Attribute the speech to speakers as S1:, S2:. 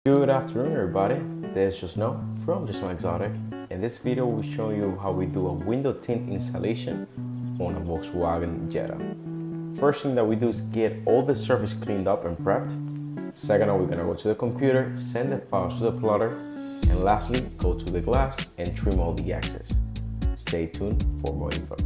S1: Good afternoon everybody, this is Just Snow from Just Snow Exotic. In this video we'll show you how we do a window tint installation on a Volkswagen Jetta. First thing that we do is get all the surface cleaned up and prepped. Second, we're gonna go to the computer, send the files to the plotter, and lastly go to the glass and trim all the excess. Stay tuned for more info.